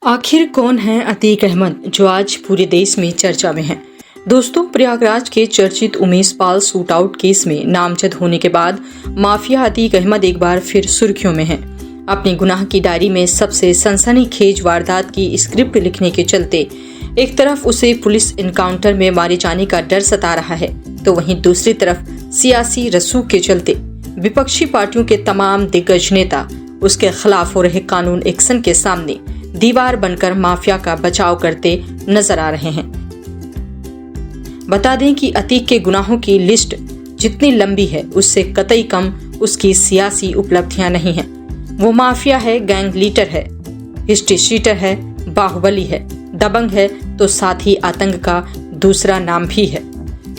आखिर कौन है अतीक अहमद, जो आज पूरे देश में चर्चा में है। दोस्तों, प्रयागराज के चर्चित Umesh Pal shoot out case में नामजद होने के बाद माफिया अतीक अहमद एक बार फिर सुर्खियों में है। अपनी गुनाह की डायरी में सबसे सनसनीखेज वारदात की स्क्रिप्ट लिखने के चलते एक तरफ उसे पुलिस इनकाउंटर में मारे जाने का डर सता रहा है, तो वहीं दूसरी तरफ सियासी रसूख के चलते विपक्षी पार्टियों के तमाम दिग्गज नेता उसके खिलाफ हो रहे कानून एक्शन के सामने दीवार बनकर माफिया का बचाव करते नजर आ रहे हैं। बता दें कि अतीक के गुनाहों की लिस्ट जितनी लंबी है, उससे कतई कम उसकी सियासी उपलब्धियां नहीं हैं। वो माफिया है, गैंग लीडर है, हिस्ट्री शीटर है, बाहुबली है, दबंग है, तो साथ ही आतंक का दूसरा नाम भी है।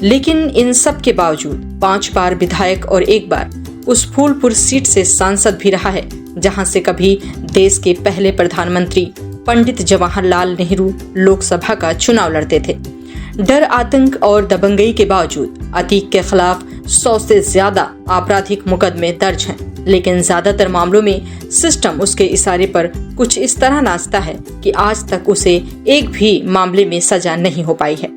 लेकिन इन सब के बावजूद 5 बार विधायक और 1 बार उस फूलपुर सीट से सांसद भी रहा है, जहां से कभी देश के पहले प्रधानमंत्री पंडित जवाहरलाल नेहरू लोकसभा का चुनाव लड़ते थे। डर, आतंक और दबंगई के बावजूद अतीक के खिलाफ 100 से ज्यादा आपराधिक मुकदमे दर्ज हैं, लेकिन ज्यादातर मामलों में सिस्टम उसके इशारे पर कुछ इस तरह नाचता है कि आज तक उसे एक भी मामले में सजा नहीं हो पाई है।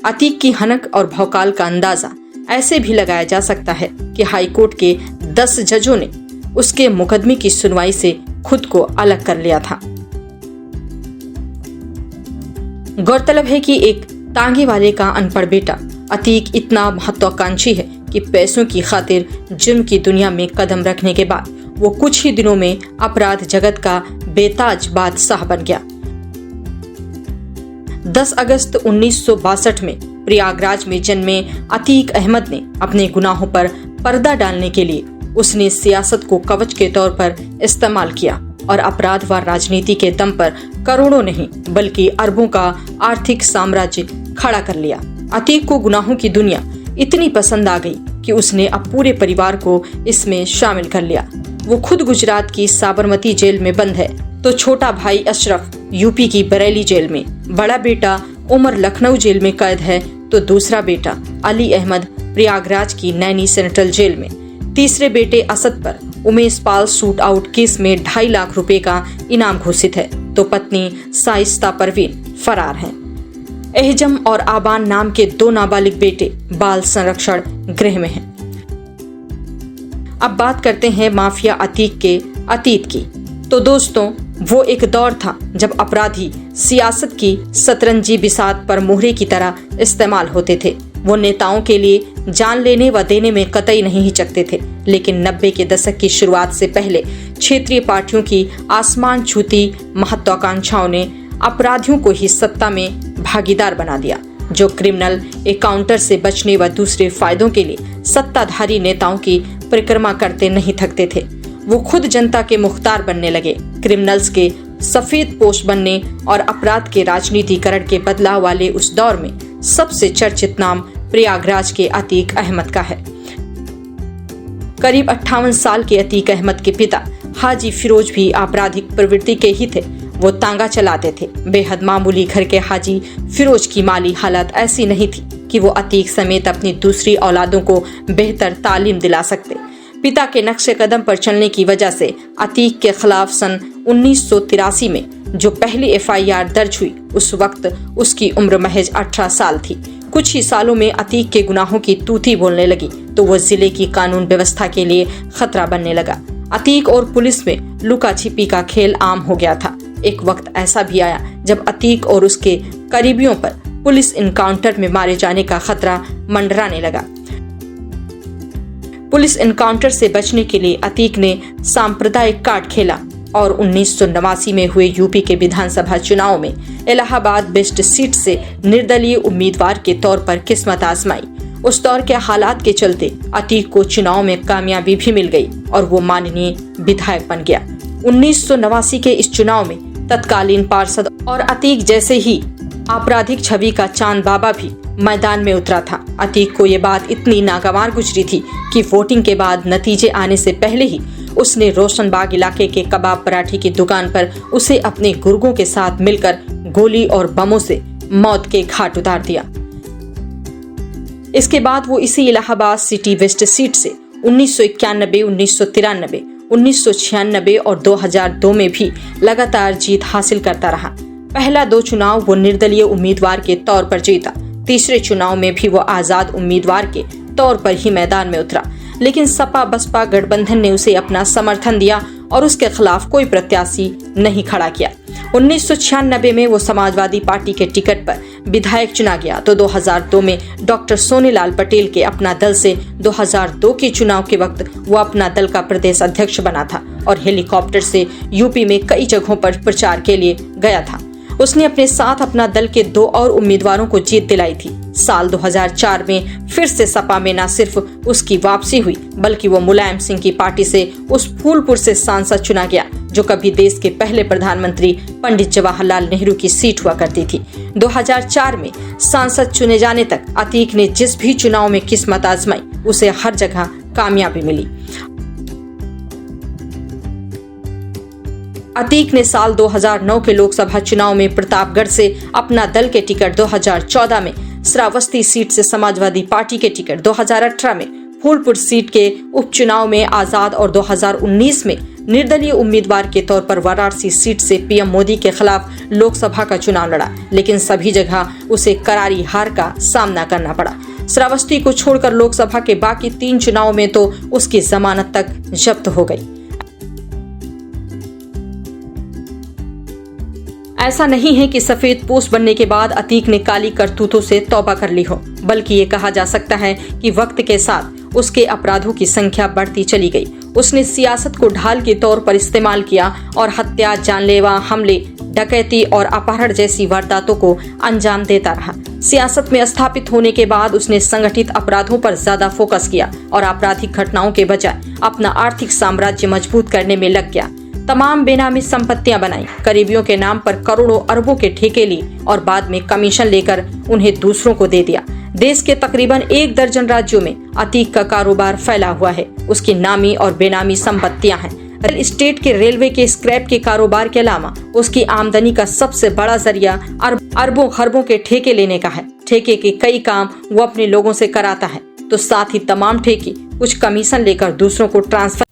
अतीक की हनक और भौकाल का अंदाजा ऐसे भी लगाया जा सकता है कि हाईकोर्ट के 10 जजों ने उसके मुकदमे की सुनवाई से खुद को अलग कर लिया था। गौरतलब है कि एक तांगे वाले का अनपढ़ बेटा अतीक इतना महत्वाकांक्षी है कि पैसों की खातिर जुर्म की दुनिया में कदम रखने के बाद वो कुछ ही दिनों में अपराध जगत का बेताज बादशाह बन गया। 10 अगस्त 1962 में प्रयागराज में जन्मे अतीक अहमद ने अपने गुनाहों पर पर्दा डालने के लिए उसने सियासत को कवच के तौर पर इस्तेमाल किया और अपराध व राजनीति के दम पर करोड़ों नहीं बल्कि अरबों का आर्थिक साम्राज्य खड़ा कर लिया। अतीक को गुनाहों की दुनिया इतनी पसंद आ गई कि उसने अब पूरे परिवार को इसमें शामिल कर लिया। वो खुद गुजरात की साबरमती जेल में बंद है, तो छोटा भाई अशरफ यूपी की बरेली जेल में, बड़ा बेटा उमर लखनऊ जेल में कैद है, तो दूसरा बेटा अली अहमद प्रयागराज की नैनी सेंट्रल जेल में। तीसरे बेटे असद पर Umesh Pal shoot out case में 2.5 लाख रुपए का इनाम घोषित है, तो पत्नी साइस्ता परवीन फरार हैं। एहजम और आबान नाम के 2 नाबालिग बेटे बाल संरक्षण गृह में हैं। अब बात करते हैं माफिया अतीक के अतीत की। तो दोस्तों, वो एक दौर था जब अपराधी सियासत की सतरंजी बिसात पर मोहरे की तरह इस्तेमाल होते थे। वो नेताओं के लिए जान लेने व देने में कतई नहीं हिचकते थे, लेकिन 90 के दशक की शुरुआत से पहले क्षेत्रीय पार्टियों की आसमान छूती महत्वाकांक्षाओं ने अपराधियों को ही सत्ता में भागीदार बना दिया, जो क्रिमिनल एनकाउंटर से बचने व दूसरे फायदों के लिए सत्ताधारी नेताओं की परिक्रमा करते नहीं थकते थे। वो खुद जनता के मुख्तार बनने लगे। क्रिमिनल्स के सफेद पोश बनने और अपराध के राजनीतिकरण के बदलाव वाले उस दौर में सबसे चर्चित नाम प्रयागराज के अतीक अहमद का है। करीब 58 साल के अतीक अहमद के पिता हाजी फिरोज भी आपराधिक प्रवृत्ति के ही थे। वो तांगा चलाते थे। बेहद मामूली घर के हाजी फिरोज की माली हालत ऐसी नहीं थी कि वो अतीक समेत अपनी दूसरी औलादों को बेहतर तालीम दिला सकते। पिता के नक्शे कदम पर चलने की वजह से अतीक के खिलाफ सन 1983 में जो पहली FIR दर्ज हुई, उस वक्त उसकी उम्र महज 18 साल थी। कुछ ही सालों में अतीक के गुनाहों की तूती बोलने लगी, तो वो जिले की कानून व्यवस्था के लिए खतरा बनने लगा। अतीक और पुलिस में लुका छिपी का खेल आम हो गया था। एक वक्त ऐसा भी आया जब अतीक और उसके करीबियों पर पुलिस इनकाउंटर में मारे जाने का खतरा मंडराने लगा। पुलिस इनकाउंटर से बचने के लिए अतीक ने सांप्रदायिक कार्ड खेला और 1989 में हुए यूपी के विधानसभा चुनाव में इलाहाबाद वेस्ट सीट से निर्दलीय उम्मीदवार के तौर पर किस्मत आजमाई। उस दौर के हालात के चलते अतीक को चुनाव में कामयाबी भी मिल गई और वो माननीय विधायक बन गया। 1989 के इस चुनाव में तत्कालीन पार्षद और अतीक जैसे ही आपराधिक छवि का चांद बाबा भी मैदान में उतरा था। अतीक को ये बात इतनी नागवार गुजरी थी कि वोटिंग के बाद नतीजे आने से पहले ही उसने रोशनबाग इलाके के कबाब पराठी की दुकान पर उसे अपने गुर्गों के साथ मिलकर गोली और बमों से मौत के घाट उतार दिया। इसके बाद वो इसी इलाहाबाद सिटी वेस्ट सीट से 1991, 1993, 1996 और 2002 में भी लगातार जीत हासिल करता रहा। पहला 2 चुनाव वो निर्दलीय उम्मीदवार के तौर पर जीता। तीसरे चुनाव में भी वो आजाद उम्मीदवार के तौर पर ही मैदान में उतरा, लेकिन सपा बसपा गठबंधन ने उसे अपना समर्थन दिया और उसके खिलाफ कोई प्रत्याशी नहीं खड़ा किया। 1996 में वो समाजवादी पार्टी के टिकट पर विधायक चुना गया तो 2002 में डॉक्टर सोनीलाल पटेल के अपना दल से 2002 के चुनाव के वक्त वो अपना दल का प्रदेश अध्यक्ष बना था और हेलीकॉप्टर से यूपी में कई जगहों पर प्रचार के लिए गया था। उसने अपने साथ अपना दल के 2 और उम्मीदवारों को जीत दिलाई थी। साल 2004 में फिर से सपा में न सिर्फ उसकी वापसी हुई बल्कि वो मुलायम सिंह की पार्टी से उस फूलपुर से सांसद चुना गया जो कभी देश के पहले प्रधानमंत्री पंडित जवाहरलाल नेहरू की सीट हुआ करती थी। 2004 में सांसद चुने जाने तक अतीक ने जिस भी चुनाव में किस्मत आजमाई उसे हर जगह कामयाबी मिली। अतीक ने साल 2009 के लोकसभा चुनाव में प्रतापगढ़ से अपना दल के टिकट, 2014 में श्रावस्ती सीट से समाजवादी पार्टी के टिकट, 2018 में फूलपुर सीट के उपचुनाव में आजाद और 2019 में निर्दलीय उम्मीदवार के तौर पर वाराणसी सीट से पीएम मोदी के खिलाफ लोकसभा का चुनाव लड़ा, लेकिन सभी जगह उसे करारी हार का सामना करना पड़ा। श्रावस्ती को छोड़कर लोकसभा के बाकी 3 चुनाव में तो उसकी जमानत तक जब्त हो गई। ऐसा नहीं है कि सफेद पोश बनने के बाद अतीक ने काली करतूतों से तौबा कर ली हो, बल्कि ये कहा जा सकता है कि वक्त के साथ उसके अपराधों की संख्या बढ़ती चली गई। उसने सियासत को ढाल के तौर पर इस्तेमाल किया और हत्या, जानलेवा हमले, डकैती और अपहरण जैसी वारदातों को अंजाम देता रहा। सियासत में स्थापित होने के बाद उसने संगठित अपराधों पर ज्यादा फोकस किया और आपराधिक घटनाओं के बजाय अपना आर्थिक साम्राज्य मजबूत करने में लग गया। तमाम बेनामी संपत्तियां बनाई, करीबियों के नाम पर करोड़ों अरबों के ठेके लिए और बाद में कमीशन लेकर उन्हें दूसरों को दे दिया। देश के तकरीबन 1 दर्जन राज्यों में अतीक का कारोबार फैला हुआ है। उसकी नामी और बेनामी संपत्तियां हैं। रियल एस्टेट के, रेलवे के स्क्रैप के कारोबार के अलावा उसकी आमदनी का सबसे बड़ा जरिया अरबों खरबों के ठेके लेने का है। ठेके के कई काम वो अपने लोगों से कराता है तो साथ ही तमाम ठेके कुछ कमीशन लेकर दूसरों को ट्रांसफर